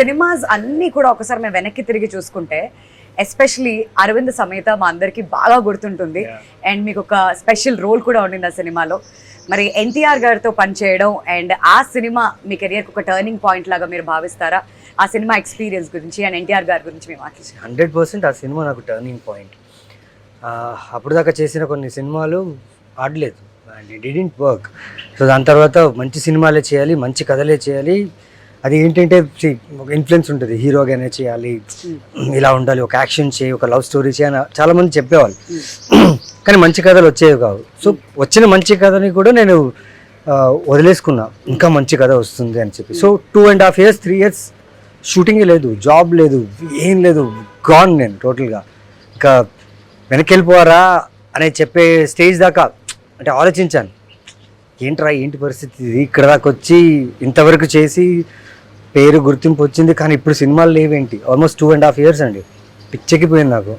Cinemas అన్నీ కూడా ఒకసారి మేము వెనక్కి తిరిగి చూసుకుంటే ఎస్పెషలీ అరవింద్ సమేత మా అందరికి బాగా గుర్తుంటుంది. అండ్ మీకు ఒక స్పెషల్ రోల్ కూడా ఉండింది ఆ సినిమాలో. మరి ఎన్టీఆర్ గారితో పనిచేయడం అండ్ ఆ సినిమా మీ కెరియర్కి ఒక టర్నింగ్ పాయింట్ లాగా మీరు భావిస్తారా? ఆ సినిమా ఎక్స్పీరియన్స్ గురించి అండ్ ఎన్టీఆర్ గారి గురించి మేము మాట్లాడుతున్నాం. 100% ఆ సినిమా నాకు టర్నింగ్ పాయింట్. అప్పుడు దాకా చేసిన కొన్ని సినిమాలు ఆడలేదు and it didn't work. So దాని తర్వాత మంచి సినిమాలే చేయాలి, మంచి కథలే చేయాలి. అది ఏంటంటే ఒక ఇన్ఫ్లుయెన్స్ ఉంటుంది, హీరోగానే చేయాలి, ఇలా ఉండాలి, ఒక యాక్షన్ చేయి, ఒక లవ్ స్టోరీ చేయి అని చాలామంది చెప్పేవాళ్ళు. కానీ మంచి కథలు వచ్చేవి కావు. సో వచ్చిన మంచి కథని కూడా నేను వదిలేసుకున్నా, ఇంకా మంచి కథ వస్తుంది అని చెప్పి. సో 2.5 years 3 years షూటింగే లేదు, జాబ్ లేదు, ఏం లేదు, గాన్ నేను టోటల్గా. ఇంకా వెనక్కి వెళ్ళిపోవారా అనే చెప్పే స్టేజ్ దాకా అంటే ఆలోచించాను, ఏంట్రా ఏంటి పరిస్థితి ఇది, ఇక్కడ దాకా వచ్చి ఇంతవరకు చేసి పేరు గుర్తింపు వచ్చింది, కానీ ఇప్పుడు సినిమాలు లేవేంటి. ఆల్మోస్ట్ 2.5 years అండి, పిచ్చెక్కిపోయింది నాకు.